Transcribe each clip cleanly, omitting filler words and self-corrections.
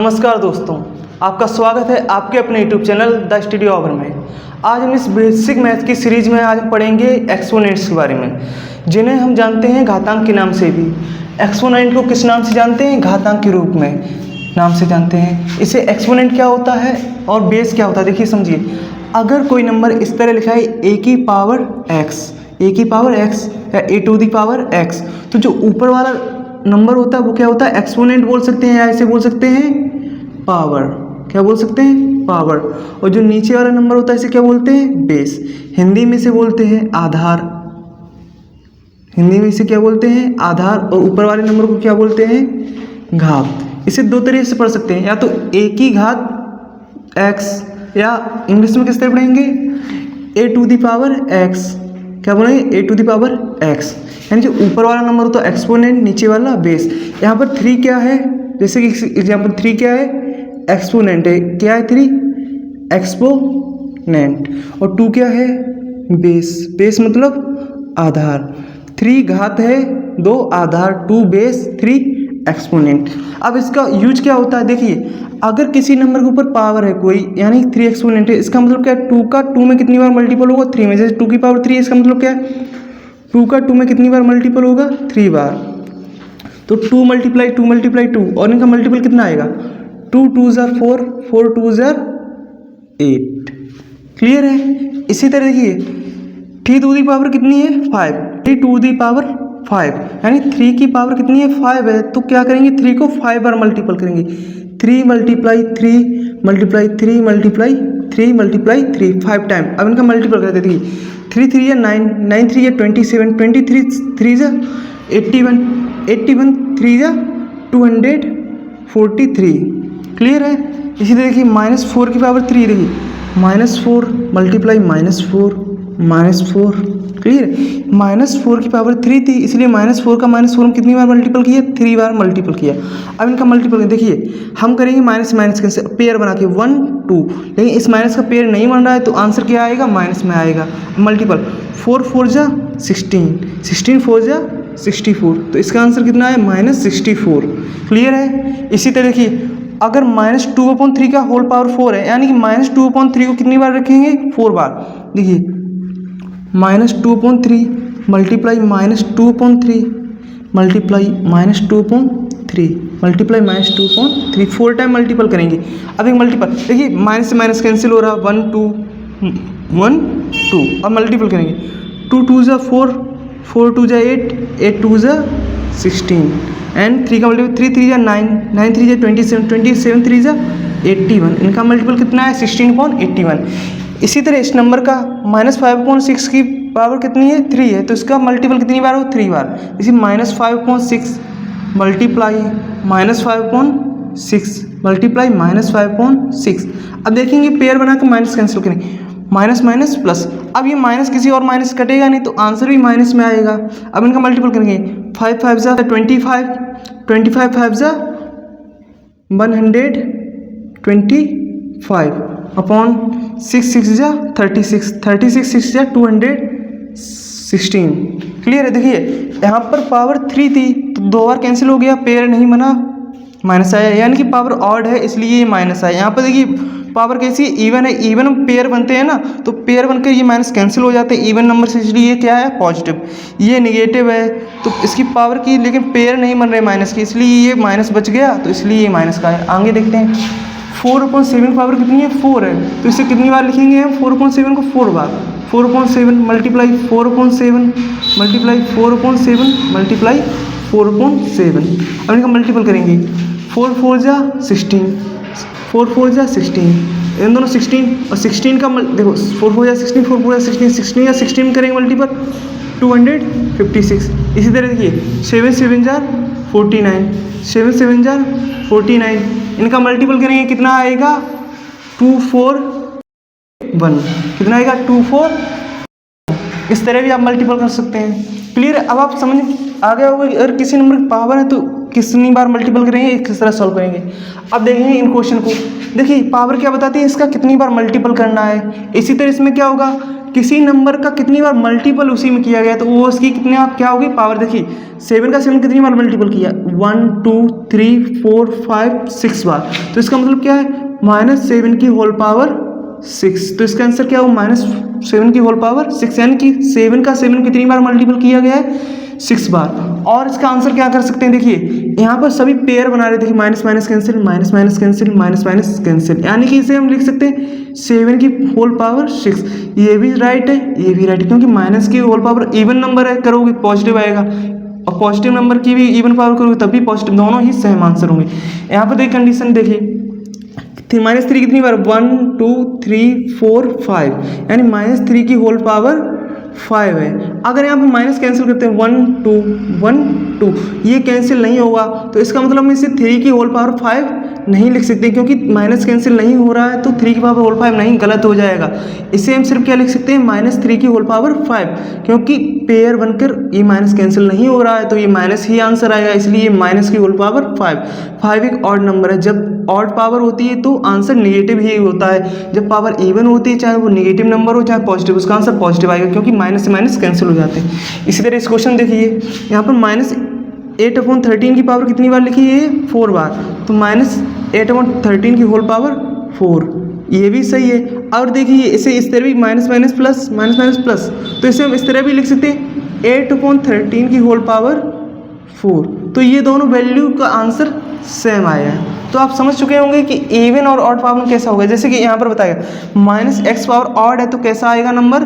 नमस्कार दोस्तों, आपका स्वागत है आपके अपने YouTube channel the study hour में। आज हम इस बेसिक मैथ की सीरीज में आज हम पढ़ेंगे एक्सपोनेंट्स के बारे में, जिन्हें हम जानते हैं घातांक के नाम से भी। एक्सपोनेंट को किस नाम से जानते हैं? घातांक के रूप में नाम से जानते हैं। इसे एक्सपोनेंट क्या होता है और बेस क्या होता है, देखिए समझिए। अगर कोई नंबर इस तरह लिखा है a की पावर x या a to the power x, तो जो ऊपर वाला नंबर होता है वो क्या होता है? एक्सपोनेंट बोल सकते हैं या इसे बोल सकते हैं पावर। क्या बोल सकते हैं? पावर। और जो नीचे वाला नंबर होता है इसे क्या बोलते हैं? बेस। हिंदी में इसे बोलते हैं आधार। हिंदी में इसे क्या बोलते हैं? आधार। और ऊपर वाले नंबर को क्या बोलते हैं? घात। इसे दो तरीके से पढ़ सकते हैं, या तो a की घात x, या इंग्लिश में किस तरह पढ़ेंगे? a to the power x। क्या बोलेंगे? a to the power x। यानी जो ऊपर वाला नंबर होता है एक्सपोनेंट, नीचे वाला बेस। यहाँ पर 3 क्या है? जैसे कि एग्जाम्पल 3 क्या है? एक्सपोनेंट है। क्या है 3? एक्सपोनेंट। और 2 क्या है? बेस। बेस मतलब आधार। 3 घात है, 2 आधार, 2 बेस, 3 एक्सपोनेंट। अब इसका यूज क्या होता है? देखिए, अगर किसी नंबर के ऊपर पावर है कोई, यानी 3 एक्सपोनेंट है, इसका मतलब क्या है? 2 का 2 में कितनी बार मल्टीपल होगा? 3 में। जैसे 2 की पावर 3 है, इसका मतलब क्या है? 2 का 2 में कितनी बार मल्टीपल होगा? 3 बार। तो 2 मल्टीप्लाई 2, और इनका मल्टीपल कितना आएगा? 2 2 ज़ा 4, 4 2 ज़ा 8। क्लियर है? इसी तरह देखिए 3 टू दी पावर कितनी है? 5। 3 टू दी पावर 5, यानी 3 की पावर कितनी है? 5 है। तो क्या करेंगे? 3 को 5 बार मल्टीपल करेंगे। 3 multiply 3 multiply 3 multiply 3 multiply 3, 5 time. अब इनका मल्टीपल कर देते हैं। 3 3 या 9, 9 3 या 27, 23 3 जा 81, 81 3 जा 243। क्लियर है? इसी तरह देखिए -4 की पावर 3, देखिए -4 मल्टीप्लाई -4। क्लियर है? -4 की पावर 3 थी, इसलिए -4 का -4 हम कितनी बार मल्टीपल किया? 3 बार मल्टीपल किया। अब इनका मल्टीपल देखिए, हम करेंगे माइनस माइनस कैंसिल, पेयर बना के 1 2, लेकिन इस माइनस का पेयर नहीं बन रहा है, तो आंसर क्या आएगा? माइनस में आएगा। मल्टीपल 4 4 जा 16, 16 4 जा 64, तो इसका आंसर कितना है? -64। क्लियर है? इसी तरह देखिए, अगर -2/3 का होल पावर 4 है, यानी कि -2/3 को कितनी बार रखेंगे? 4 बार। देखिए -2/3 multiply -2/3 multiply -2/3 multiply -2/3, 4 time multiple करेंगे। अब एक मल्टीपल देखिए, माइनस से माइनस कैंसिल हो रहा, 1 2 1 2। अब मल्टीपल करेंगे, 2 2 ज़ा 4, 4 2 ज़ा 8, 8 2 ज़ा 16, एंड 3 का मल्टीपल 3 3 ज़ा 9, 9 3 ज़ा 27, 27 3 ज़ा 81। इनका मल्टीपल कितना है? 16/81। इसी तरह इस नंबर का -5/6 की पावर कितनी है? 3 है, तो इसका मल्टीपल कितनी बार हो? 3 बार। इसी -5/6 मल्टीप्लाई -5/6 मल्टीप्लाई -5/6। अब देखेंगे पेयर बना के माइनस कैंसिल करेंगे, माइनस माइनस प्लस। अब ये माइनस किसी और माइनस कटेगा नहीं, तो आंसर भी माइनस में आएगा। अब इनका मल्टीपल करेंगे, 5 5 ज़ा 25, 25 5 ज़ा 125 अपॉन 6 6 ज़ा 36, 36 6 ज़ा 216। क्लियर है? देखिए यहाँ पर पावर 3 थी, तो 2 बार कैंसिल हो गया, पेयर नहीं बना, माइनस आया, यानी कि पावर ऑड है, इसलिए ये माइनस आया। यहाँ पर देखिए पावर कैसी है? इवन है। इवन पेयर बनते हैं ना, तो पेयर बनकर ये माइनस कैंसिल हो जाते हैं इवन नंबर से, इसलिए ये क्या है? पॉजिटिव। ये नेगेटिव है, तो इसकी पावर की, लेकिन पेयर नहीं बन रहे माइनस की, इसलिए ये माइनस बच गया, तो इसलिए ये माइनस का है। आगे देखते हैं, 4/7 पावर कितनी है? 4 है, तो इसे कितनी बार लिखेंगे हम? 4/7 को 4 बार। 4/7 मल्टीप्लाई 4/7 मल्टीप्लाई 4/7 मल्टीप्लाई 4/7। अब इनका मल्टीपल करेंगे, 4 4 ज़ा 16, 4 4 ज़ा 16, इन दोनों 16 और 16 का देखो, 4 4 ज़ा 16, 4 4 ज़ा 16, 16 या 16 करेंगे मल्टीपल, 256। इसी तरह देखिए 7 7 ज़ा 49, 7 7 ज़ा 49, इनका मल्टीपल करेंगे, कितना आएगा? 241। कितना आएगा? 24। इस तरह भी आप मल्टीपल कर सकते हैं। क्लियर है? अब आप समझ आ गया होगा कि अगर किसी नंबर की पावर है तो कितनी बार मल्टीपल करेंगे, किस तरह सॉल्व करेंगे। अब देखेंगे इन क्वेश्चन को। देखिए पावर क्या बताती है? इसका कितनी बार मल्टीपल करना है। इसी तरह इसमें क्या होगा? किसी नंबर का कितनी बार मल्टीपल उसी में किया गया तो वो उसकी कितनी क्या होगी पावर। देखिए 7 का 7 कितनी बार मल्टीपल किया 1 2 3 4 5 6 बार, तो इसका मतलब क्या है -7 की होल पावर 6। तो इसका आंसर क्या होगा -7 की होल पावर 6, यानी कि 7 का 7 कितनी बार मल्टीपल किया गया है 6 बार। और इसका आंसर क्या कर सकते हैं, देखिए यहाँ पर सभी पेयर बना रहे, देखिए minus minus cancel, minus minus cancel, minus minus cancel, यानी कि इसे हम लिख सकते हैं 7 की होल पावर 6। ये भी राइट है, ये भी राइट है, क्योंकि माइनस की होल पावर इवन नंबर है, करोगे पॉजिटिव आएगा, और पॉजिटिव नंबर की भी इवन पावर करोगे तब भी पॉजिटिव, दोनों ही सेम आंसर होंगे। यहाँ पर देखिए कंडीशन देखिए -3 कितनी बार 1 2 3 4 5, यानी -3 की होल पावर 5 है। अगर यहाँ पे माइनस कैंसिल करते हैं 1 2 1 2, ये कैंसिल नहीं होगा, तो इसका मतलब हम इसे 3 की होल पावर 5 नहीं लिख सकते, क्योंकि माइनस कैंसिल नहीं हो रहा है तो 3 की पावर होल 5 नहीं, गलत हो जाएगा। इसे हम सिर्फ क्या लिख सकते हैं -3 की होल पावर 5, क्योंकि पेयर बनकर ये माइनस कैंसिल नहीं हो रहा है तो ये माइनस ही आंसर आएगा, इसलिए माइनस की होल पावर 5 एक ऑड नंबर है। जब ऑड पावर होती है तो आंसर नेगेटिव ही होता है, जब पावर इवन होती है चाहे वो नेगेटिव नंबर हो चाहे पॉजिटिव, उसका आंसर पॉजिटिव आएगा, क्योंकि माइनस से माइनस कैंसिल हो जाते हैं। इसी तरह इस क्वेश्चन देखिए यहाँ पर -8/13 की पावर कितनी बार लिखी है 4 बार, तो -8/13 की होल पावर 4, ये भी सही है। और देखिए इसे इस तरह भी माइनस माइनस प्लस, तो इसे हम इस तरह भी लिख सकते हैं 8/13 की होल पावर 4, तो ये दोनों वैल्यू का आंसर सेम आया है। तो आप समझ चुके होंगे कि इवन और ऑड पावर में कैसा होगा। जैसे कि यहाँ पर बताया -x पावर ऑड है तो कैसा आएगा नंबर,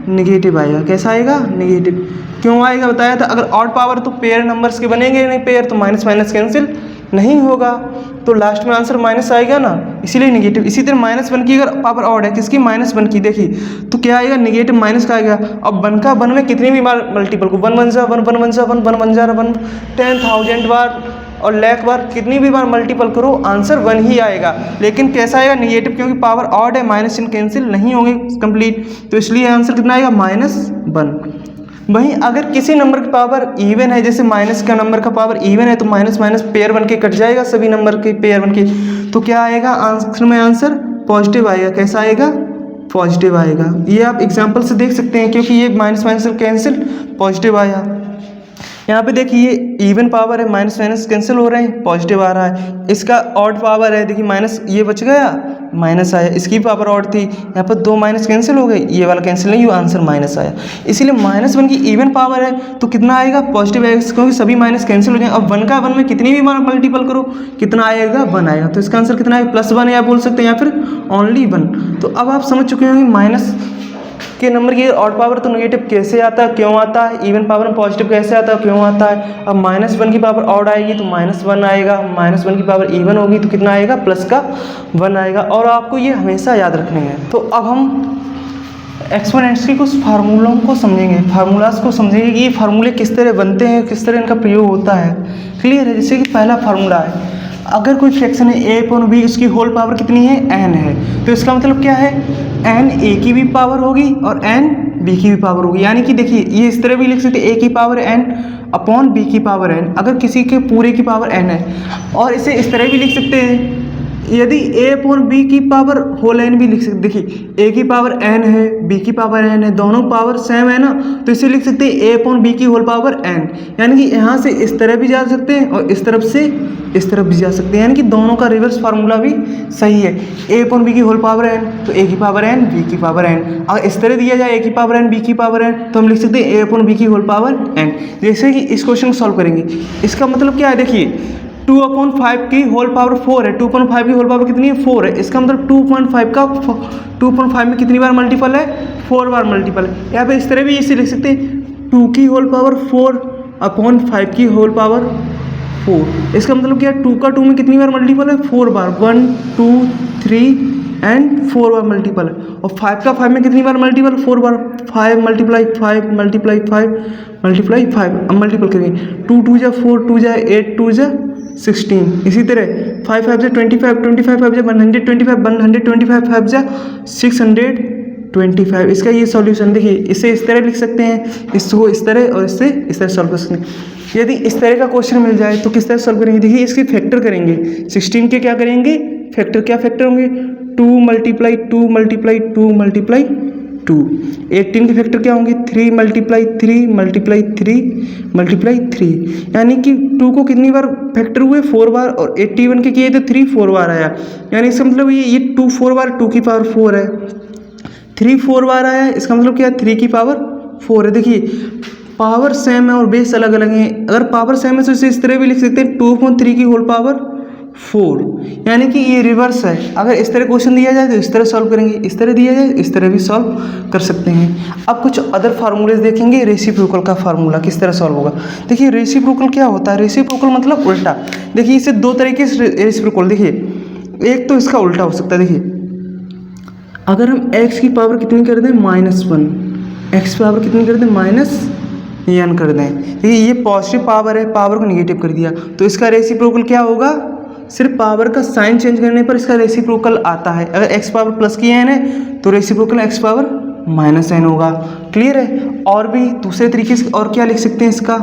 नेगेटिव आएगा। कैसा आएगा, नेगेटिव। क्यों आएगा बताया था, अगर ऑड पावर तो पेयर नंबर्स के बनेंगे नहीं पेयर, तो माइनस माइनस कैंसिल नहीं होगा, तो लास्ट में आंसर माइनस आएगा ना, इसीलिए नेगेटिव। इसी तरह -1 की अगर पावर ऑड है, किसकी -1 की, देखिए तो क्या आएगा, नेगेटिव माइनस का आएगा। अब 1 का 1 में कितनी भी बार मल्टीपल को 1 1 जा 1 1 1 जा 1 1 1 जा 1 10,000 बार और लाख बार कितनी भी बार मल्टीपल करो आंसर 1 ही आएगा, लेकिन कैसा आएगा, नेगेटिव, क्योंकि पावर ऑड है, माइनस इन कैंसिल नहीं होंगे कंप्लीट, तो इसलिए आंसर कितना आएगा -1। वहीं अगर किसी नंबर की पावर इवन है, जैसे माइनस का नंबर का पावर इवन है तो माइनस माइनस पेयर बन के कट जाएगा, सभी नंबर के पेयर बन के, तो क्या आएगा आंसर में, आंसर पॉजिटिव आएगा। कैसा आएगा, पॉजिटिव आएगा। ये आप एग्जांपल से देख सकते हैं, क्योंकि ये माइनस माइनस कैंसिल पॉजिटिव आया। यहाँ पे देखिए ये इवन पावर है, माइनस माइनस कैंसिल हो रहे हैं, पॉजिटिव आ रहा है। इसका ऑड पावर है, देखिए माइनस ये बच गया, माइनस आया। इसकी पावर ऑड थी, यहाँ पर 2 माइनस कैंसिल हो गए, ये वाला कैंसिल नहीं हुआ, आंसर माइनस आया। इसीलिए -1 की इवन पावर है तो कितना आएगा, पॉजिटिव आएगा, क्योंकि सभी माइनस कैंसिल हो जाएंगे। अब 1 का 1 में कितनी भी बार मल्टीपल करो कितना आएगा, 1 आएगा, तो इसका आंसर कितना है, +1 या बोल सकते हैं, या फिर ओनली 1। तो अब आप समझ चुके होंगे माइनस के नंबर की ऑड पावर तो नेगेटिव कैसे आता है, क्यों आता है, इवन पावर में पॉजिटिव कैसे आता है, क्यों आता है। अब -1 की पावर ऑड आएगी तो -1 आएगा, -1 की पावर इवन होगी तो कितना आएगा, +1 आएगा। और आपको ये हमेशा याद रखने हैं। तो अब हम एक्सपोनेंट्स की कुछ फार्मूलों को समझेंगे, फार्मूलाज को समझेंगे कि ये फार्मूले किस तरह बनते हैं, किस तरह इनका प्रयोग होता है। क्लियर है। जैसे कि पहला फार्मूला है, अगर कोई फ्रैक्शन है a/b, उसकी होल पावर कितनी है, n है, तो इसका मतलब क्या है, n a की भी पावर होगी और n b की भी पावर होगी। यानी कि देखिए ये इस तरह भी लिख सकते हैं, a की पावर n अपॉन b की पावर n, अगर किसी के पूरे की पावर n है। और इसे इस तरह भी लिख सकते हैं, यदि a/b की पावर होल n भी लिख सकते, देखिए a की पावर n है, b की पावर n है, दोनों पावर सेम है ना, तो इसे लिख सकते हैं a/b की होल पावर n। यानी कि यहाँ से इस तरह भी जा सकते हैं और इस तरफ से इस तरफ भी जा सकते हैं, यानी कि दोनों का रिवर्स फार्मूला भी सही है। a/b की होल पावर n तो a की पावर n, b की पावर n। अगर इस तरह दिया जाए a की पावर n, b की पावर n, तो हम लिख सकते हैं a/b की होल पावर n। जैसे कि इस क्वेश्चन को सॉल्व करेंगे, इसका मतलब क्या है, देखिए 2/5 की होल पावर 4 है, 2/5 की होल पावर कितनी है, 4 है। इसका मतलब 2.5 का 2.5 में कितनी बार मल्टीपल है, 4 बार मल्टीपल है। यहाँ पे इस तरह भी इसे लिख सकते हैं 2 की होल पावर 4/5 की होल पावर 4। इसका मतलब क्या है, 2 का 2 में कितनी बार मल्टीपल है, 4 बार, 1 2 3 एंड 4 बार मल्टीपल है। और 5 का 5 में कितनी बार मल्टीपल, 4 बार, 5 मल्टीप्लाई 5 मल्टीप्लाई 5 मल्टीप्लाई 5। अब मल्टीपल करेंगे, 2 2 जा 4, 2 जा 8, 2 जा 16। इसी तरह 5 5 जा 25, 25 5 जा 125, 125 5 जा 625। इसका ये सॉल्यूशन देखिए, इसे इस तरह लिख सकते हैं, इसको इस तरह और इससे इस तरह सॉल्व कर सकते हैं। यदि इस तरह का क्वेश्चन मिल जाए तो किस तरह सॉल्व करेंगे, देखिए इसके फैक्टर करेंगे, 16 के क्या करेंगे फैक्टर, क्या फैक्टर होंगे, 2 मल्टीप्लाई 2 मल्टीप्लाई 2 मल्टीप्लाई 2। 18 के फैक्टर क्या होंगे 3 मल्टीप्लाई 3 मल्टीप्लाई 3 मल्टीप्लाई 3, यानी कि 2 को कितनी बार फैक्टर हुए 4 बार, और 81 के किए तो 3 4 बार आया, यानी इसका मतलब ये 2 4 बार 2 की पावर 4 है, 3 4 बार आया, इसका मतलब क्या है 3 की पावर 4 है। देखिए पावर सेम है और बेस अलग अलग है, अगर पावर सेम है तो इसे इस तरह भी लिख सकते हैं 2/3 की होल पावर 4, यानी कि ये रिवर्स है। अगर इस तरह क्वेश्चन दिया जाए तो इस तरह सॉल्व करेंगे, इस तरह दिया जाए इस तरह भी सॉल्व कर सकते हैं। अब कुछ अदर फार्मूलेज देखेंगे, रेसिप्रोकल का फार्मूला किस तरह सॉल्व होगा। देखिए रेसिप्रोकल क्या होता है, रेसिप्रोकल मतलब उल्टा। देखिए इसे दो तरीके से रेसिप्रोकल, देखिए एक तो इसका उल्टा हो सकता है। देखिए अगर हम x की पावर कितनी कर दें -1, x की पावर कितनी कर दें -n कर दें, देखिए ये पॉजिटिव पावर है, पावर को निगेटिव कर दिया, तो इसका रेसिप्रोकल क्या होगा, सिर्फ पावर का साइन चेंज करने पर इसका रेसिप्रोकल आता है। अगर x पावर प्लस की n है तो रेसिप्रोकल x पावर -n होगा। क्लियर है। और भी दूसरे तरीके से और क्या लिख सकते हैं इसका,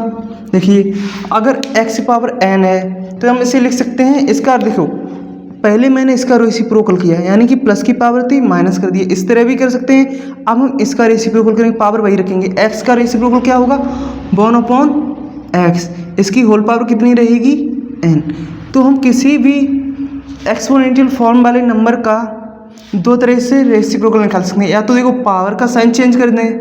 देखिए अगर x पावर n है तो हम इसे लिख सकते हैं, इसका देखो पहले मैंने इसका रेसिप्रोकल किया है, यानी कि प्लस की पावर थी माइनस कर दिया, इस तरह भी कर सकते हैं। अब हम इसका रेसिप्रोकल करेंगे, पावर वही रखेंगे, x का रेसिप्रोकल क्या होगा 1/x, इसकी होल पावर कितनी रहेगी n। तो हम किसी भी एक्सपोनेंशियल फॉर्म वाले नंबर का दो तरह से रेसिप्रोकल निकाल सकते हैं, या तो देखो पावर का साइन चेंज कर दें,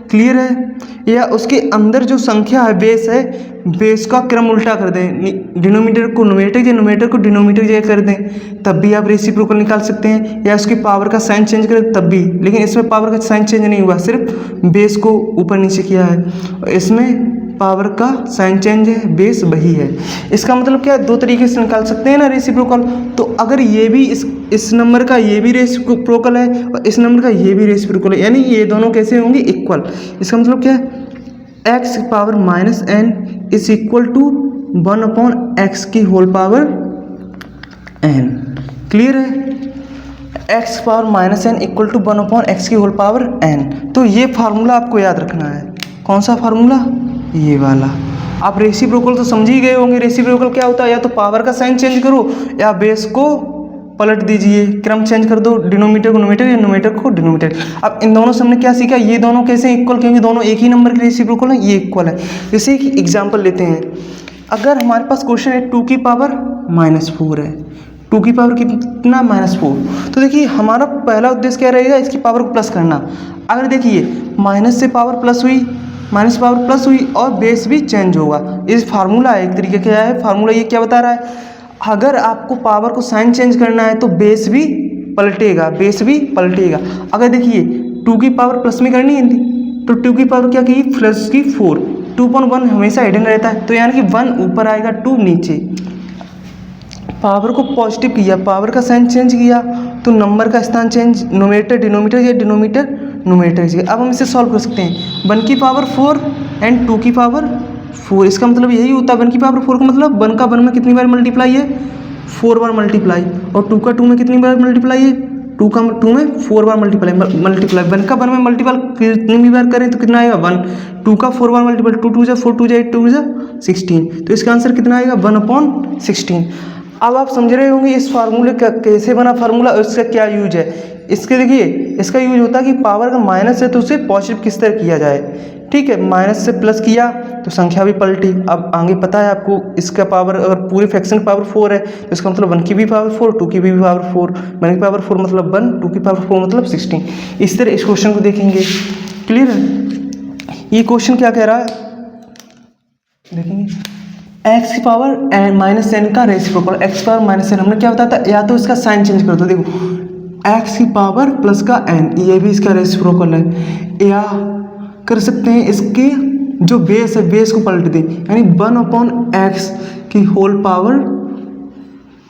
क्लियर है, या उसके अंदर जो संख्या है बेस है, बेस का क्रम उल्टा कर दें, डिनोमीटर को न्यूमरेटर या न्यूमरेटर को डिनोमीटर जगह कर दें, तब भी आप रेसिप्रोकल निकाल सकते हैं, या उसकी पावर का साइन चेंज करें तब भी। लेकिन इसमें पावर का साइन चेंज नहीं हुआ, सिर्फ बेस को ऊपर नीचे किया है, इसमें पावर का साइन चेंज है, बेस वही है। इसका मतलब क्या है, दो तरीके से निकाल सकते हैं ना रेसिप्रोकल। तो अगर ये भी इस नंबर का ये भी रेसिप्रोकल है और इस नंबर का ये भी रेसिप्रोकल है, यानी ये दोनों कैसे होंगे इक्वल। इसका मतलब क्या है, x power -n is equal to 1/x की होल पावर n। क्लियर है, x power -n equal to 1/x की होल पावर n। तो ये फार्मूला आपको याद रखना है। कौन सा फार्मूला, ये वाला। आप रेसिप्रोकल तो समझ ही गए होंगे, रेसिप्रोकल क्या होता है, या तो पावर का साइन चेंज करो या बेस को पलट दीजिए, क्रम चेंज कर दो, डिनोमीटर को न्यूमरेटर या न्यूमरेटर को डिनोमीटर। अब इन दोनों से हमने क्या सीखा, ये दोनों कैसे इक्वल, क्योंकि दोनों एक ही नंबर के रेसिप्रोकल है, ये इक्वल है। जैसे एक एग्जांपल लेते हैं, अगर हमारे पास क्वेश्चन है 2 की पावर -4 है, 2 की पावर कितना -4, तो देखिए हमारा पहला उद्देश्य क्या रहेगा, इसकी पावर को प्लस करना। अगर देखिए माइनस से पावर प्लस हुई, माइनस पावर प्लस हुई और बेस भी चेंज होगा। इस फार्मूला एक तरीके का है फार्मूला, ये क्या बता रहा है, अगर आपको पावर को साइन चेंज करना है तो बेस भी पलटेगा, बेस भी पलटेगा। अगर देखिए 2 की पावर प्लस में करनी है तो 2 की पावर क्या की प्लस की 4, 2/1 हमेशा हिडन रहता है, तो यानी कि 1 ऊपर आएगा 2 नीचे। पावर को पॉजिटिव किया, पावर का साइन चेंज किया तो नंबर का स्थान चेंज, नोमीटर डिनोमीटर या डिनोमीटर नोमीटर जी। अब हम इसे सॉल्व कर सकते हैं, 1 की पावर 4 एंड 2 की पावर 4, इसका मतलब यही होता है 1 की पावर 4 का मतलब 1 का 1 में कितनी बार मल्टीप्लाई है 4 बार मल्टीप्लाई, और 2 का 2 में कितनी बार मल्टीप्लाई है 2 का 2 में 4 बार मल्टीप्लाई। 1 का 1 में मल्टीप्लाई कितनी बार करें तो कितना आएगा 1, 2 का 4 बार मल्टीप्लाई, 2 2 4 2 8 2 16, तो इसका आंसर कितना आएगा 1/16। अब आप समझ रहे होंगे इस फार्मूले का कैसे बना फार्मूला और इसका क्या यूज है। इसके देखिए इसका यूज होता है कि पावर का माइनस है तो उसे पॉजिटिव किस तरह किया जाए, ठीक है, माइनस से प्लस किया तो संख्या भी पलटी। अब आगे पता है आपको इसका पावर, अगर पूरे फ्रैक्शन की पावर 4 है तो इसका मतलब 1 की भी पावर 4, 2 की भी पावर 4, 1 की पावर 4 मतलब 1, 2 की पावर 4 मतलब 16। इस तरह इस क्वेश्चन को देखेंगे। क्लियर है, ये क्वेश्चन क्या कह रहा है देखेंगे, x की पावर -n का रेसिप्रोकल, x पावर -n हमने क्या बताया था, या तो इसका साइन चेंज कर दो, देखो x की पावर प्लस का n, ये भी इसका रेसिप्रोकल है, या कर सकते हैं इसके जो बेस है बेस को पलट दें, यानी 1/x की होल पावर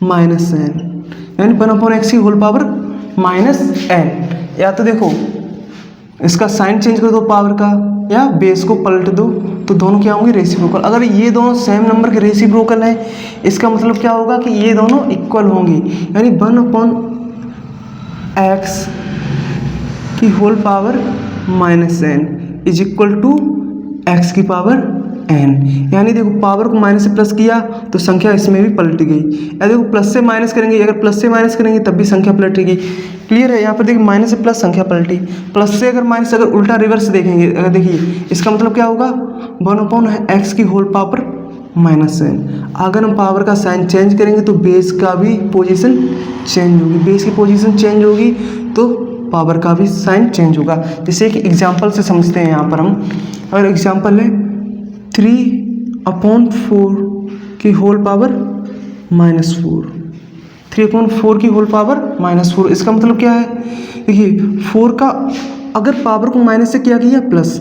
-n, यानी 1/x की होल पावर -n, या तो देखो इसका साइन चेंज कर दो पावर का, या बेस को पलट दो, तो दोनों क्या होंगे रेसिप्रोकल। अगर ये दोनों सेम नंबर के रेसिप्रोकल है इसका मतलब क्या होगा कि ये दोनों इक्वल होंगे, यानी 1/x की whole power -n is equal to x की पावर n, यानी देखो पावर को माइनस से प्लस किया तो संख्या इसमें भी पलट गई। या देखो प्लस से माइनस करेंगे, अगर प्लस से माइनस करेंगे तब भी संख्या पलटेगी। क्लियर है, यहाँ पर देखिए माइनस से प्लस संख्या पलटी, प्लस से अगर माइनस, अगर उल्टा रिवर्स देखेंगे, अगर देखिए इसका मतलब क्या होगा 1/x की होल पावर -n। अगर हम पावर का साइन चेंज करेंगे तो बेस का भी पोजीशन चेंज होगी, बेस की पोजीशन चेंज होगी तो पावर का भी साइन चेंज होगा। जैसे एक एग्जांपल से समझते हैं। यहाँ पर हम अगर एग्जांपल है 3/4 की होल पावर -4, 3/4 की होल पावर -4, इसका मतलब क्या है, देखिए 4 का अगर पावर को माइनस से क्या किया प्लस,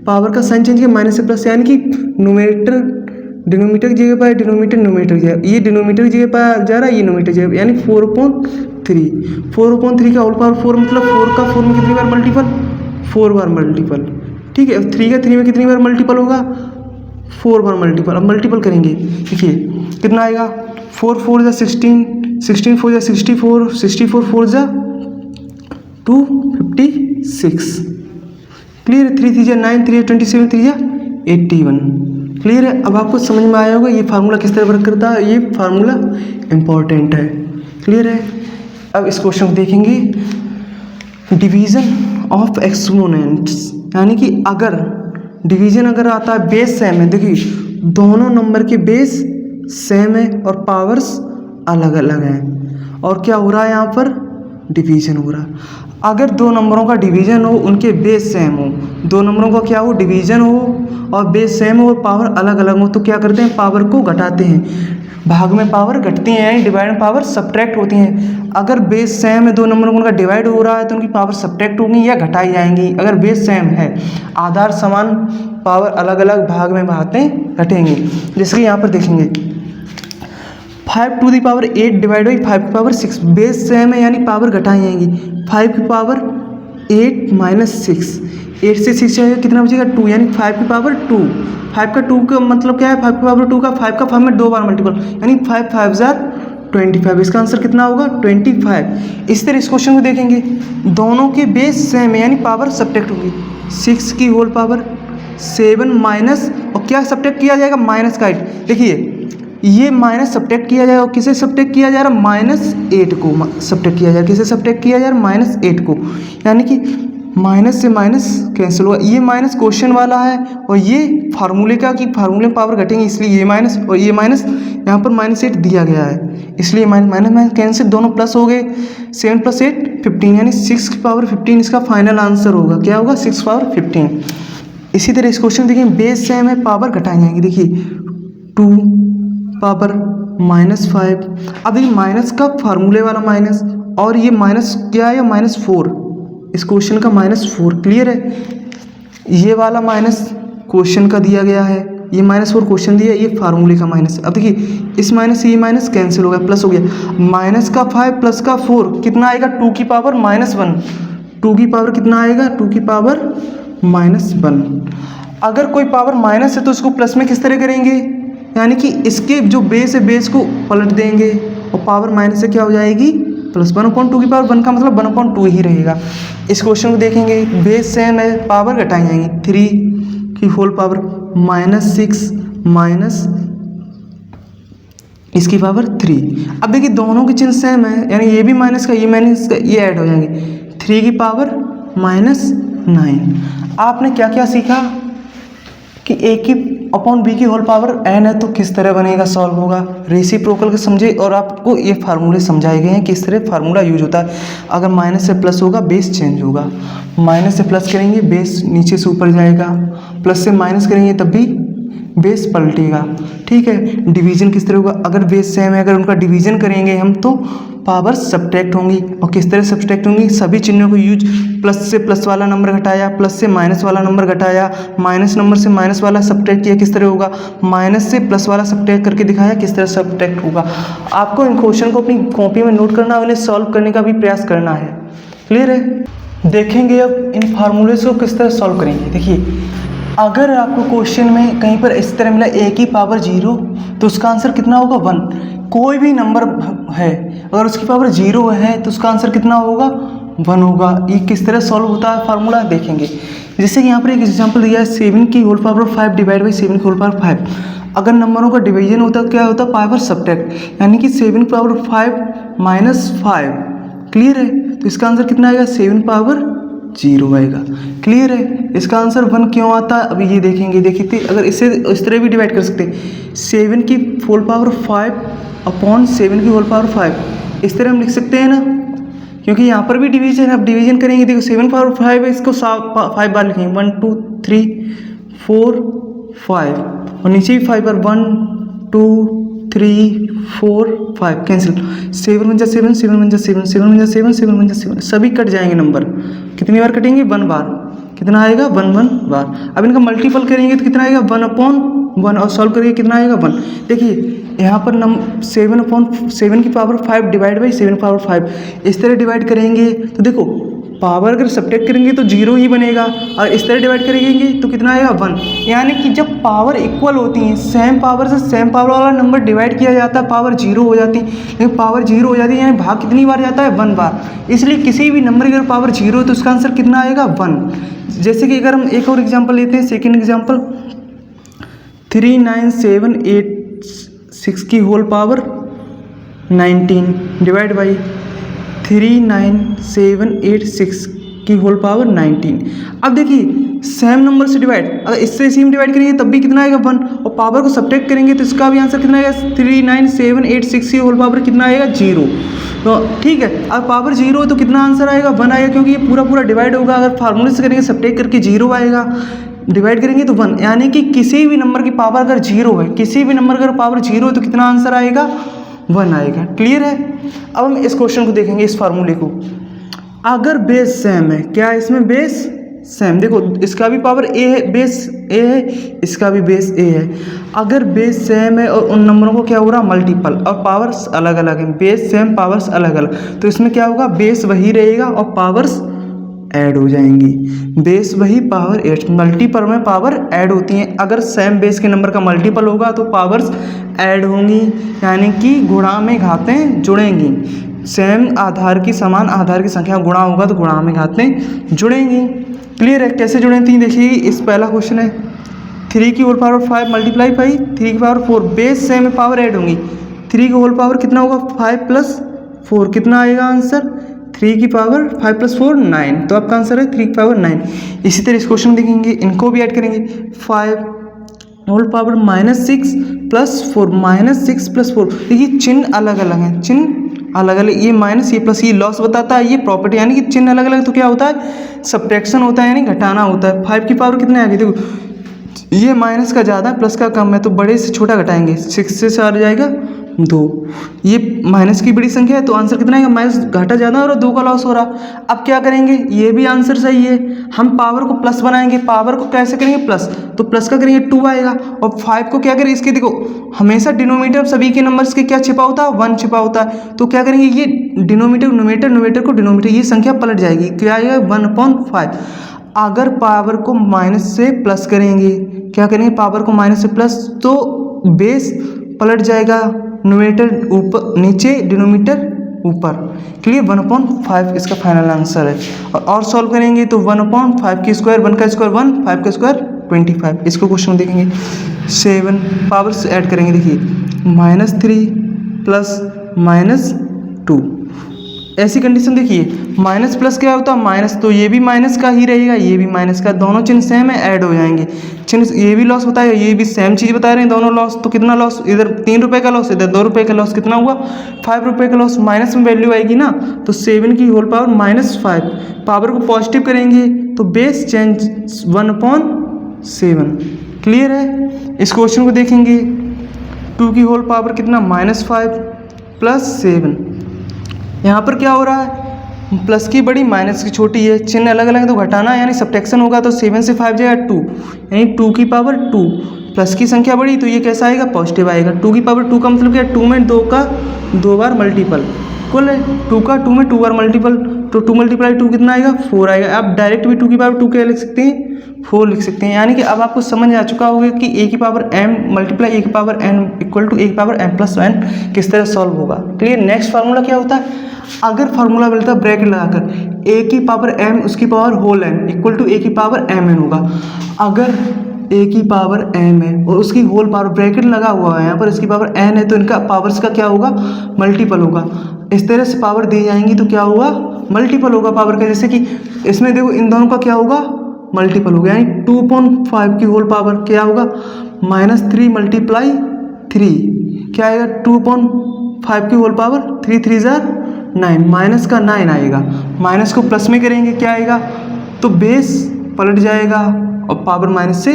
पावर का साइन चेंज किया माइनस से प्लस, यानी कि न्यूमरेटर डिनोमीटर की जगह पर, डिनोमीटर न्यूमरेटर की जगह, ये डिनोमीटर की जगह पर जा रहा है, ये न्यूमरेटर की जगह, यानी 4/3 का होल पावर 4, मतलब 4 का 4 में कितनी बार मल्टीपल, 4 बार मल्टीपल। ठीक है, 3 का 3 में कितनी बार मल्टीपल होगा, 4 बार मल्टीपल। अब मल्टीपल करेंगे, देखिए कितना आएगा, 4 4 जा 16, 16 4 जा 64, 64 4 जा 256। क्लियर है, 3 3 जा 9, 3 27, 3 जा 81। क्लियर है, अब आपको समझ में आया होगा ये फार्मूला किस तरह वर्क करता है, ये फार्मूला इंपॉर्टेंट है। क्लियर है, अब इस क्वेश्चन को देखेंगे, डिवीजन ऑफ एक्सपोनेंट्स, यानी कि अगर डिवीजन अगर आता है बेस सेम है, देखिए दोनों नंबर के बेस सेम है और पावर्स अलग अलग हैं, और क्या हो रहा है यहाँ पर डिवीजन हो रहा है। अगर दो नंबरों का डिवीजन हो, उनके बेस सेम हो, दो नंबरों का क्या हो डिवीजन हो और बेस सेम हो और पावर अलग अलग हो, तो क्या करते हैं पावर को घटाते हैं, भाग में पावर घटती है, यानी डिवाइड में पावर सब्ट्रैक्ट होती हैं। अगर बेस सेम है, दो नंबरों उनका डिवाइड हो रहा है तो उनकी पावर सब्ट्रैक्ट होगी या घटाई जाएंगी। अगर बेस सेम है, आधार समान, पावर अलग अलग, भाग में बातें घटेंगी। जैसे कि यहाँ पर देखेंगे 5 to the power 8 divide by 5 की पावर 6, बेस सेम है यानी पावर घटाई जाएंगी। 5 की पावर 8 माइनस 6, 8 से 6 जाएगा कितना बचेगा 2, यानी 5 की पावर 2। 5 का 2 का मतलब क्या है, 5 की पावर 2 का 5 का 5 में 2 बार मल्टीपल, यानी 5 5 जार 25। इसका आंसर कितना होगा 25। इस तरह इस क्वेश्चन को देखेंगे, दोनों के बेस सेम है यानी पावर सब्ट्रैक्ट होगी। 6 की होल पावर 7 माइनस, और क्या सब्ट्रैक्ट किया जाएगा माइनस का 8। देखिए ये माइनस सब्ट्रैक्ट किया जाएगा, और किसे सब्ट्रैक्ट किया जा रहा है -8 को सब्ट्रैक्ट किया जाएगा, किसे सब्ट्रैक्ट किया जा रहा है -8 को, यानी कि माइनस से माइनस कैंसिल हुआ। ये माइनस क्वेश्चन वाला है और ये फार्मूले का, कि फार्मूले में पावर घटेंगे इसलिए ये माइनस, और ये माइनस यहाँ पर -8 दिया गया है इसलिए माइनस माइनस कैंसिल, दोनों प्लस हो गए। 7 + 8 15, यानी 6 की पावर 15 इसका फाइनल आंसर होगा। क्या होगा 6 पावर 15। इसी तरह इस क्वेश्चन देखिए बेस सेम है, पावर घटाई जाएंगे। देखिए 2 पावर -5, अब ये माइनस का फार्मूले वाला माइनस, और ये माइनस क्या है -4, इस क्वेश्चन का -4। क्लियर है, ये वाला माइनस क्वेश्चन का दिया गया है, ये -4 क्वेश्चन दिया, ये फार्मूले का माइनस। अब देखिए इस माइनस से ये माइनस कैंसिल हो गया, प्लस हो गया। माइनस का 5 प्लस का 4 कितना आएगा 2 की पावर -1, 2 की पावर कितना आएगा 2 की पावर -1। अगर कोई पावर माइनस है तो इसको प्लस में किस तरह करेंगे, यानी कि इसके जो बेस है बेस को पलट देंगे और पावर माइनस से क्या हो जाएगी प्लस। 1/2 की पावर 1 का मतलब 1/2 ही रहेगा। इस क्वेश्चन को देखेंगे बेस सेम है, पावर घटाई जाएंगी। 3 की होल पावर -6 माइनस इसकी पावर 3। अब देखिए दोनों के चिन्ह सेम है, यानी ये भी माइनस का, ये माइनस का, ये ऐड हो जाएंगे। 3 की पावर -9। आपने क्या क्या सीखा कि a की अपॉन b की होल पावर n है तो किस तरह बनेगा, सॉल्व होगा। रेसिप्रोकल के समझे, और आपको ये फार्मूले समझाए गए हैं किस तरह फार्मूला यूज होता है। अगर माइनस से प्लस होगा बेस चेंज होगा, माइनस से प्लस करेंगे बेस नीचे से ऊपर जाएगा, प्लस से माइनस करेंगे तब भी बेस पलटेगा। ठीक है, डिवीजन किस तरह होगा, अगर बेस सेम है, अगर उनका डिवीजन करेंगे हम तो पावर सब्ट्रैक्ट होंगी। और किस तरह सब्ट्रैक्ट होंगी, सभी चिन्हों को यूज, प्लस से प्लस वाला नंबर घटाया, प्लस से माइनस वाला नंबर घटाया, माइनस नंबर से माइनस वाला सब्ट्रैक्ट किया, किस तरह होगा, माइनस से प्लस वाला सब्ट्रैक्ट करके दिखाया, किस तरह सब्ट्रैक्ट होगा। आपको इन क्वेश्चन को अपनी कॉपी में नोट करना है, उन्हें सॉल्व करने का भी प्रयास करना है। क्लियर है, देखेंगे अब इन फार्मूलेस को किस तरह सॉल्व करेंगे। देखिए अगर आपको क्वेश्चन में कहीं पर इस तरह मिला a की पावर 0 तो उसका आंसर कितना होगा 1। कोई भी नंबर है अगर उसकी पावर 0 है तो उसका आंसर कितना होगा 1 होगा। ये किस तरह सॉल्व होता है फार्मूला देखेंगे। जैसे कि यहाँ पर एक एग्जांपल दिया है 7 की होल पावर 5 डिवाइड बाई 7 की होल पावर 5। अगर नंबरों का डिवीजन होता क्या होता है, पावर सब्ट्रैक्ट, यानी कि 7 की पावर 5 माइनस 5। क्लियर है, तो इसका आंसर कितना आएगा, 7 पावर 0 आएगा। क्लियर है, इसका आंसर 1 क्यों आता है अभी ये देखेंगे। देखिए अगर इसे इस तरह भी डिवाइड कर सकते हैं, 7 की होल पावर 5 अपॉन 7 की होल पावर 5, इस तरह हम लिख सकते हैं ना, क्योंकि यहाँ पर भी डिवीजन है। अब डिवीजन करेंगे, देखो 7 पावर 5 है, इसको 5 बार लिखेंगे, 1 2 3 4 5, और नीचे भी 5 बार, 1 2 3 4 5 कैंसिल, 7 1 जा 7, 7 1 जा 7, 7 1 जा 7, 7 1 जा 7, सभी कट जाएंगे नंबर। कितनी बार कटेंगे, 1 बार। कितना आएगा, 1 बार। अब इनका मल्टीपल करेंगे तो कितना आएगा, 1 अपॉन 1, और सॉल्व करेंगे कितना आएगा, 1। देखिए यहाँ पर 7 अपॉन 7 की पावर 5 डिवाइड बाई 7 पावर 5, इस तरह डिवाइड करेंगे तो देखो पावर अगर सब्ट्रैक्ट करेंगे तो 0 ही बनेगा, और इस तरह डिवाइड करेंगे तो कितना आएगा, 1। यानी कि जब पावर इक्वल होती हैं, सेम पावर से सेम पावर वाला नंबर डिवाइड किया जाता है, पावर 0 हो जाती है। लेकिन पावर 0 हो जाती है, यानी भाग कितनी बार जाता है, 1 बार। इसलिए किसी भी नंबर की अगर पावर 0 है तो उसका आंसर कितना आएगा, 1। जैसे कि अगर हम एक और एग्जाम्पल लेते हैं, सेकेंड एग्जाम्पल 39786 की होल पावर 19 डिवाइड बाई 39786 की होल पावर 19। अब देखिए सेम नंबर से डिवाइड, अगर इससे इसी में डिवाइड करेंगे तब भी कितना आएगा, 1, और पावर को सब्ट्रैक्ट करेंगे तो इसका भी आंसर कितना आएगा, 39786 की होल पावर कितना आएगा, 0। तो ठीक है, अब पावर 0 है तो कितना आंसर आएगा, 1 आएगा, क्योंकि ये पूरा डिवाइड होगा। अगर फार्मूले से करेंगे सब्ट्रैक्ट करके 0 आएगा, डिवाइड करेंगे तो 1। यानी कि किसी भी नंबर की पावर अगर 0 है, किसी भी नंबर अगर पावर 0 है तो कितना आंसर आएगा, 1 आएगा। क्लियर है, अब हम इस क्वेश्चन को देखेंगे, इस फार्मूले को। अगर बेस सेम है, क्या है इसमें, बेस सेम, देखो इसका भी पावर ए है, बेस ए है, इसका भी बेस ए है। अगर बेस सेम है और उन नंबरों को क्या हो रहा, मल्टीपल, और पावर्स अलग अलग है, बेस सेम पावर्स अलग अलग, तो इसमें क्या होगा, बेस वही रहेगा और पावर्स ऐड हो जाएंगी। बेस वही, पावर ऐड, मल्टीपल में पावर ऐड होती हैं। अगर सेम बेस के नंबर का मल्टीपल होगा तो पावर्स ऐड होंगी, यानी कि गुणा में घातें जुड़ेंगी। सेम आधार की, समान आधार की संख्या गुणा होगा तो गुणा में घातें जुड़ेंगी। क्लियर है, कैसे जुड़ेंगी देखिए, इस पहला क्वेश्चन है 3 की होल पावर 5 मल्टीप्लाई 5, 3 की पावर 4, बेस सेम में पावर ऐड होंगी। 3 की होल पावर कितना होगा, 5 प्लस 4, कितना आएगा आंसर, 3 की पावर 5 प्लस 4 9, तो आपका आंसर है 3 की पावर 9। इसी तरह इस क्वेश्चन देखेंगे, इनको भी ऐड करेंगे, 5 होल पावर -6 प्लस 4, -6 प्लस 4, देखिए चिन्ह अलग अलग हैं, चिन्ह अलग अलग, ये माइनस, ये प्लस, ये लॉस बताता है, ये प्रॉपर्टी, यानी कि चिन्ह अलग अलग तो क्या होता है, सब्ट्रैक्शन होता है, यानी घटाना होता है। 5 की पावर कितने आ गई, देखो ये माइनस का ज़्यादा प्लस का कम है तो बड़े से छोटा घटाएंगे, 6 से आ जाएगा 2, ये माइनस की बड़ी संख्या है तो आंसर कितना आएगा, माइनस, घाटा ज़्यादा और 2 का लॉस हो रहा। अब क्या करेंगे, ये भी आंसर सही है, हम पावर को प्लस बनाएंगे, पावर को कैसे करेंगे, प्लस, तो प्लस का करेंगे 2 आएगा, और 5 को क्या करें, इसके देखो हमेशा डिनोमीटर सभी के नंबर्स के क्या छिपा होता है, 1 छिपा होता है, तो क्या करेंगे, ये डिनोमीटर न्यूमेटर को डिनोमीटर, ये संख्या पलट जाएगी, क्या आएगा 1/5। अगर पावर को माइनस से प्लस करेंगे, क्या करेंगे, पावर को माइनस से प्लस, तो बेस पलट जाएगा, न्यूमेटर ऊपर नीचे, डिनोमीटर ऊपर। क्लियर, 1/5 इसका फाइनल आंसर है। और सॉल्व करेंगे तो 1/5 की स्क्वायर, 1 का स्क्वायर 1, 5 का स्क्वायर 25। इसको क्वेश्चन देखेंगे, 7 पावर्स ऐड करेंगे, देखिए -3 प्लस -2, ऐसी कंडीशन देखिए, माइनस प्लस क्या होता है, माइनस, तो ये भी माइनस का ही रहेगा, ये भी माइनस का, दोनों चिन्ह सेम है, ऐड हो जाएंगे। चिन्ह ये भी लॉस होता है, ये भी सेम चीज़ बता रहे हैं दोनों लॉस, तो कितना लॉस, इधर 3 रुपये का लॉस, इधर 2 रुपये का लॉस, कितना हुआ 5 रुपये का लॉस, माइनस में वैल्यू आएगी ना, तो 7 की होल पावर -5, पावर को पॉजिटिव करेंगे तो बेस चेंज 1/7। क्लियर है, इस क्वेश्चन को देखेंगे, 2 की होल पावर कितना, -5 प्लस 7, यहाँ पर क्या हो रहा है, प्लस की बड़ी माइनस की छोटी है, चिन्ह अलग अलग तो घटाना, यानी सब्ट्रैक्शन होगा, तो 7 से 5 जाएगा 2, यानी 2 की पावर 2, प्लस की संख्या बड़ी तो ये कैसा आएगा, पॉजिटिव आएगा। 2 की पावर 2 का मतलब क्या, 2 में 2 का 2 बार मल्टीपल, कुल है 2 का 2 में 2 बार मल्टीपल, तो 2 × 2 कितना आएगा 4 आएगा। आप डायरेक्ट भी 2 की पावर 2 क्या लिख सकते हैं 4 लिख सकते हैं। यानी कि अब आपको समझ आ चुका होगा कि a की पावर m मल्टीप्लाई a की power n equal to a की पावर m प्लस n किस तरह सॉल्व होगा। क्लियर। नेक्स्ट फार्मूला क्या होता है, अगर फार्मूला मिलता है ब्रैकेट लगाकर a की पावर m उसकी power whole n equal to a की पावर mn होगा। अगर a की पावर m है और उसकी होल पावर ब्रैकेट लगा हुआ है यहाँ पर इसकी पावर n है तो इनका पावर्स का क्या होगा मल्टीपल होगा। इस तरह से पावर दी जाएंगी तो क्या होगा मल्टीपल होगा पावर का। जैसे कि इसमें देखो इन दोनों का क्या होगा मल्टीपल होगा, यानी 2.5 की होल पावर क्या होगा -3 × 3 क्या आएगा 2.5 की होल पावर 3 3 9 माइनस का 9 आएगा। माइनस को प्लस में करेंगे क्या आएगा तो बेस पलट जाएगा और पावर माइनस से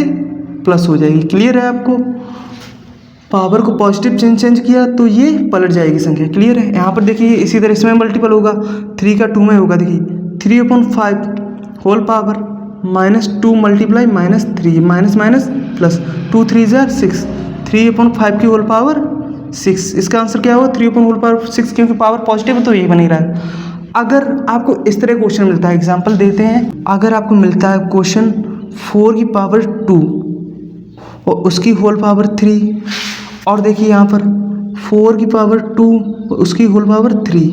प्लस हो जाएगी। क्लियर है आपको। पावर को पॉजिटिव चेंज किया तो ये पलट जाएगी संख्या। क्लियर है। यहाँ पर देखिए इसी तरह इसमें मल्टीपल होगा 3 का 2 में होगा। देखिए 3/5 whole power -2 multiply -3 minus minus plus 2 3 6 3/5 की होल पावर 6। इसका आंसर क्या होगा 3/6 क्योंकि पावर पॉजिटिव है तो ये बन ही रहा है। अगर आपको इस तरह क्वेश्चन मिलता है, एग्जाम्पल देते हैं, अगर आपको मिलता है क्वेश्चन 4 की पावर 2 और उसकी होल पावर 3 और देखिए यहाँ पर 4 की पावर 2 उसकी होल पावर 3,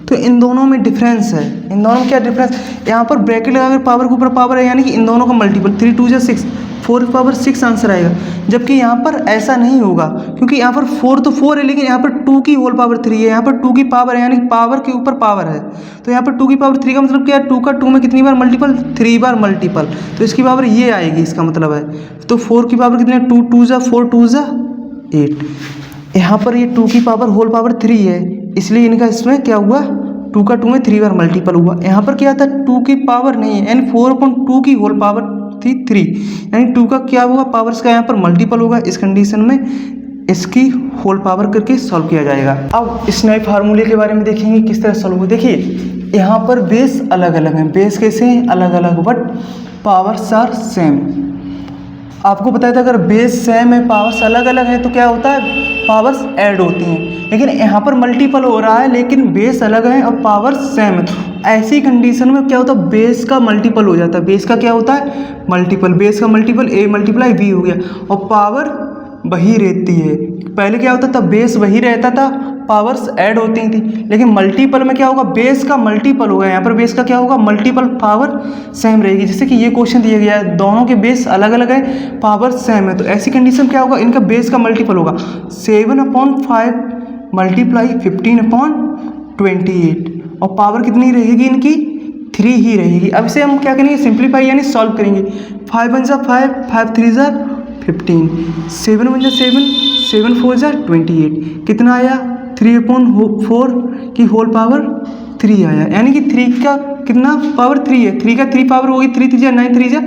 तो इन दोनों में डिफरेंस है। इन दोनों में क्या डिफरेंस, यहाँ पर ब्रैकेट लगाकर पावर के ऊपर पावर है यानी कि इन दोनों का मल्टीपल 3 2 6 4 की पावर 6 आंसर आएगा। जबकि यहाँ पर ऐसा नहीं होगा क्योंकि यहाँ पर 4 तो 4 है लेकिन यहाँ पर 2 की होल पावर 3 है। यहाँ पर 2 की पावर है यानी पावर के ऊपर पावर है, तो यहाँ पर 2 की पावर 3 का मतलब क्या है 2 का 2 में कितनी बार मल्टीपल 3 बार मल्टीपल, तो इसकी पावर ये आएगी। इसका मतलब है तो 4 की पावर कितनी है 2 2 4 2 8। यहाँ पर ये 2 की पावर होल पावर 3 है इसलिए इनका इसमें क्या हुआ 2 का 2 में 3 बार मल्टीपल हुआ। यहाँ पर क्या था 2 की पावर नहीं है यानी 4/2 की होल पावर थी 3 यानी 2 का क्या होगा पावर्स का यहाँ पर मल्टीपल होगा। इस कंडीशन में इसकी होल पावर करके सॉल्व किया जाएगा। अब इस नए फार्मूले के बारे में देखेंगे किस तरह सॉल्व होगा। देखिए यहाँ पर बेस अलग अलग हैं, बेस कैसे हैं अलग अलग बट पावर्स आर सेम। आपको बताया था अगर बेस सेम है पावर्स अलग अलग है तो क्या होता है पावर्स ऐड होती हैं, लेकिन यहाँ पर मल्टीपल हो रहा है लेकिन बेस अलग है और पावर्स सेम है। तो ऐसी कंडीशन में क्या होता है बेस का मल्टीपल हो जाता है। बेस का क्या होता है मल्टीपल, बेस का मल्टीपल a मल्टीप्लाई b हो गया और पावर वही रहती है। पहले क्या होता था बेस वही रहता था पावर्स ऐड होती थी, लेकिन मल्टीपल में क्या होगा बेस का मल्टीपल होगा। यहाँ पर बेस का क्या होगा मल्टीपल पावर सेम रहेगी। जैसे कि ये क्वेश्चन दिया गया है दोनों के बेस अलग अलग है पावर सेम है, तो ऐसी कंडीशन क्या होगा इनका बेस का मल्टीपल होगा 7/5 मल्टीप्लाई 15/28 और पावर कितनी रहेगी इनकी 3 ही रहेगी। अब इसे हम क्या करेंगे सिंप्लीफाई यानी सॉल्व करेंगे। 5 1 5 5 3 15 7 1 7 7 4 28 कितना आया 3/4 की होल पावर 3 आया, यानी कि 3 का कितना पावर 3 है, 3 का 3 पावर होगी 3 3 9 3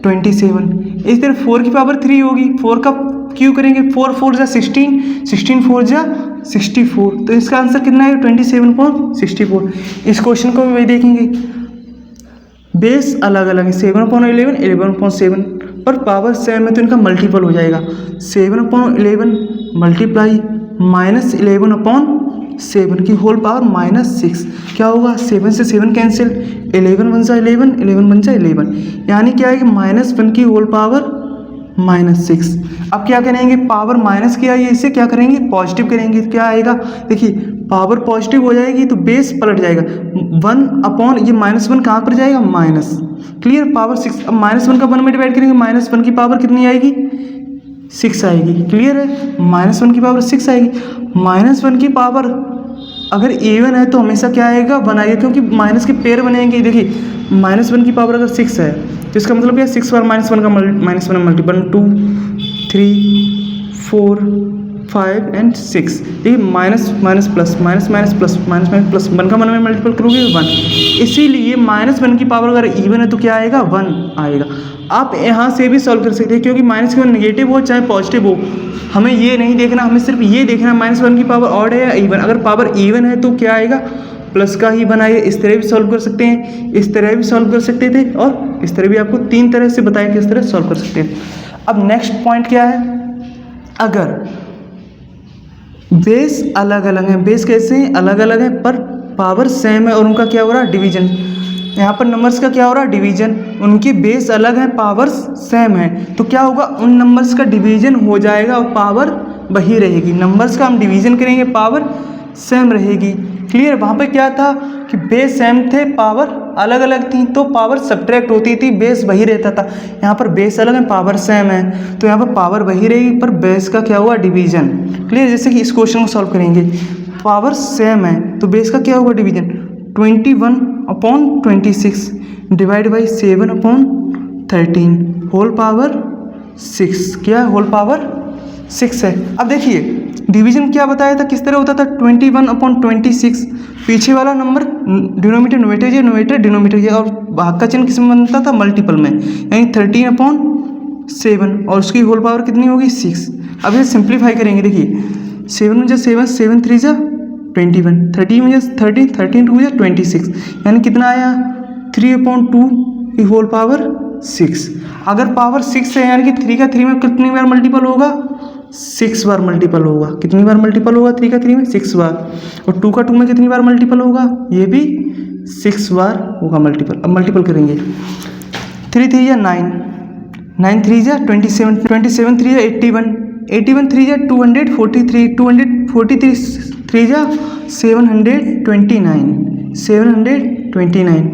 27। इस तरह 4 की पावर 3 होगी, 4 का क्यों करेंगे 4 4 16 16 4 64, तो इसका आंसर कितना है 27.64। इस क्वेश्चन को भी वही देखेंगे बेस अलग अलग है 7/11 11/7 पर पावर सेम है तो इनका मल्टीपल हो जाएगा 7/11 मल्टीप्लाई -11/7 की होल पावर -6 क्या होगा 7 से 7 कैंसिल 11 1 11 11 1 11 यानी क्या है कि -1 की होल पावर -6। अब क्या करेंगे पावर माइनस किया है इसे क्या करेंगे पॉजिटिव करेंगे, क्या आएगा देखिए पावर पॉजिटिव हो जाएगी तो बेस पलट जाएगा 1 ये -1 कहाँ पर जाएगा माइनस। Clear power 6। अब -1 का 1 में डिवाइड करेंगे -1 की पावर कितनी आएगी 6 आएगी। क्लियर है -1 की पावर 6 आएगी। -1 की पावर अगर इवन है तो हमेशा क्या आएगा 1 आएगा क्योंकि माइनस के पेयर बनेंगे। देखिए -1 की पावर अगर 6 है तो इसका मतलब क्या 6 बार -1 का -1 मल्टीपल 2 3 4 5 एंड 6। देखिए minus minus plus minus minus plus minus minus plus 1 का 1 में मल्टीपल करोगे 1, इसीलिए -1 की पावर अगर इवन है तो क्या आएगा 1 आएगा। आप यहाँ से भी सॉल्व कर सकते हैं क्योंकि माइनस की नेगेटिव हो चाहे पॉजिटिव हो हमें ये नहीं देखना, हमें सिर्फ ये देखना -1 की पावर ऑड है या इवन। अगर पावर इवन है तो क्या आएगा प्लस का ही बनाइए। इस तरह भी सॉल्व कर सकते हैं, इस तरह भी सॉल्व कर सकते थे और इस तरह भी आपको 3 तरह से बताया कि इस तरह सॉल्व कर सकते हैं। अब नेक्स्ट पॉइंट क्या है, अगर बेस अलग अलग हैं, बेस कैसे हैं अलग अलग हैं पर पावर सेम है और उनका क्या हो रहा है, डिवीजन। यहाँ पर नंबर्स का क्या हो रहा है, डिवीजन। उनके बेस अलग हैं, पावर्स सेम है, तो क्या होगा, उन नंबर्स का डिवीजन हो जाएगा और पावर वही रहेगी। नंबर्स का हम डिवीजन करेंगे, पावर सेम रहेगी। क्लियर। वहाँ पे क्या था कि बेस सेम थे, पावर अलग अलग थी, तो पावर सब्ट्रैक्ट होती थी, बेस वही रहता था। यहाँ पर बेस अलग है, पावर सेम है, तो यहाँ पर पावर वही रहेगी, पर बेस का क्या हुआ, डिवीजन। क्लियर। जैसे कि इस क्वेश्चन को सॉल्व करेंगे, पावर सेम है तो बेस का क्या होगा, division. 21/26 divide by 7/13 whole power 6। क्या है, होल पावर 6 है। अब देखिए डिवीजन क्या बताया था, किस तरह होता था, 21/26। पीछे वाला नंबर डिनोमीटर नोमीटर या नोमीटर डिनोमीटर या, और भाग का चिन्ह किस में बनता था, मल्टीपल में, यानी 13/7 और उसकी होल पावर कितनी होगी, 6। अब ये सिंप्लीफाई करेंगे, देखिए 7 में 7 7 3 21, 13 में 13 13 2 26, यानी कितना आया, 3/2 की होल पावर 6। अगर पावर 6 है यानी कि 3 का 3 में कितनी बार मल्टीपल होगा, 6 बार मल्टीपल होगा। कितनी बार मल्टीपल होगा, 3 का 3 में 6 बार। और 2 का 2 में कितनी बार मल्टीपल होगा, ये भी 6 बार होगा मल्टीपल। अब मल्टीपल करेंगे, 3 3 या 9, 9 3 या 27, 27 3 या 81, 81 3 या 243, 243 3 या 729, 729।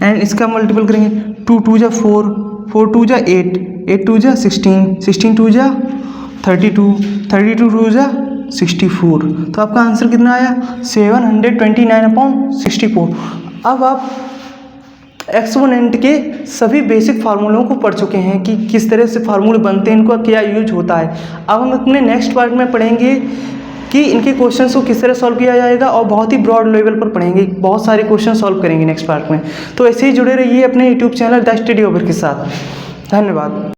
एंड इसका मल्टीपल करेंगे, 2 2 या 4, 4 2 या 8, 8 2 या 16, 16 2 या 32, 32 2 या 64। तो आपका आंसर कितना आया, 729/64। अब आप एक्सपोनेंट के सभी बेसिक फार्मूलों को पढ़ चुके हैं कि किस तरह से फार्मूले बनते हैं, इनका क्या यूज होता है। अब हम अपने नेक्स्ट पार्ट में पढ़ेंगे कि इनके क्वेश्चंस को किस तरह सॉल्व किया जाएगा, और बहुत ही ब्रॉड लेवल पर पढ़ेंगे, बहुत सारे क्वेश्चन सॉल्व करेंगे नेक्स्ट पार्ट में। तो ऐसे ही जुड़े रहिए अपने YouTube channel the study over के साथ। धन्यवाद।